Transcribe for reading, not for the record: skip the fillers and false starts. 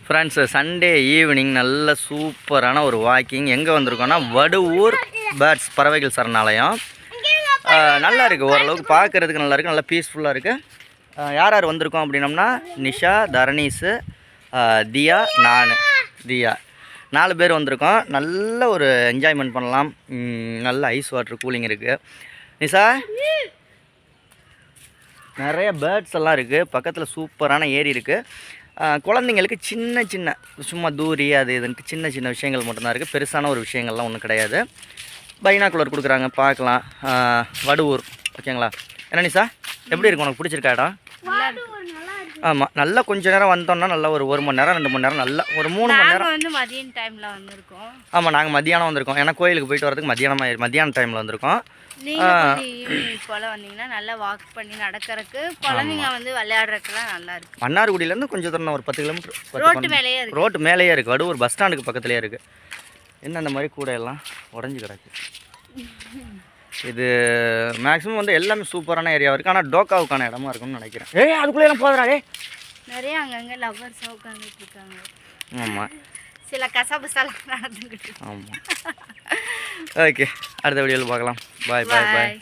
Friends, Sunday evening நல்ல சூப்பரான ஒரு வாக்கிங். எங்கே வந்திருக்கோன்னா வடுவூர் பேர்ட்ஸ் பறவைகள் சரணாலயம். நல்லா இருக்குது, ஓரளவுக்கு பார்க்குறதுக்கு நல்லா இருக்குது, நல்லா பீஸ்ஃபுல்லாக இருக்குது. யார் யார் வந்திருக்கோம் அப்படின்னம்னா நிஷா, தரணீஸு, தியா, நான் தியா 4 பேர் வந்திருக்கோம். நல்ல ஒரு என்ஜாய்மெண்ட் பண்ணலாம். நல்ல ஐஸ் வாட்டர் கூலிங் இருக்குது. நிஷா, நிறைய பேர்ட்ஸ் எல்லாம் இருக்குது. பக்கத்தில் சூப்பரான ஏரி இருக்குது. குழந்தைங்களுக்கு சின்ன சின்ன சும்மா தூரி அது இதுன்ட்டு சின்ன சின்ன விஷயங்கள் மட்டும்தான் இருக்குது. பெருசான ஒரு விஷயங்கள்லாம் ஒன்றும் கிடையாது. பைனாக்குலர் கொடுக்குறாங்க, பார்க்கலாம். வடுவூர், ஓகேங்களா? என்ன நிஷா, எப்படி இருக்கும், உனக்கு பிடிச்சிருக்கா இடம்? ஆமாம், நல்லா கொஞ்சம் நேரம் வந்தோம்னா நல்லா ஒரு 1 மணி நேரம் 2 மணி நேரம் நல்லா ஒரு 3 மணி நேரம் வந்து மதியம் டைமில் வந்திருக்கோம். ஆமாம், நாங்கள் மதியானம் வந்திருக்கோம். ஏன்னா கோயிலுக்கு போயிட்டு வரதுக்கு மதியான டைமில் வந்திருக்கோம். ஈவினிங் போல் வந்தீங்கன்னா நல்லா வாக் பண்ணி நடக்கிறதுக்கு, குழந்தைங்க வந்து விளையாடுறதுக்குலாம் நல்லா இருக்குது. மன்னார்குடியிலேருந்து கொஞ்சம் தூரம் ஒரு 10 கிலோமீட்டர் ரோட்டு மேலேயே இருக்குது. வடுவூர் பஸ் ஸ்டாண்டுக்கு பக்கத்துலேயே இருக்குது. என்ன அந்த மாதிரி கூட எல்லாம் உடஞ்சி கிடக்கு. இது மேக்ஸிமம் வந்து எல்லாமே சூப்பரான ஏரியாவாக இருக்குது. ஆனால் டோக்காவுக்கான இடமா இருக்குன்னு நினைக்கிறேன். அதுக்குள்ளே எல்லாம் போதுறாடே, நிறைய அங்கங்கே லவ்வர்ஸ் உட்காந்துட்டு இருக்காங்க. ஆமாம், சில கசபுசெல்லாம் நடந்துக்கிட்டு. ஆமாம். ஓகே, அடுத்த வீடியோவில் பார்க்கலாம். பாய் பாய் பாய்.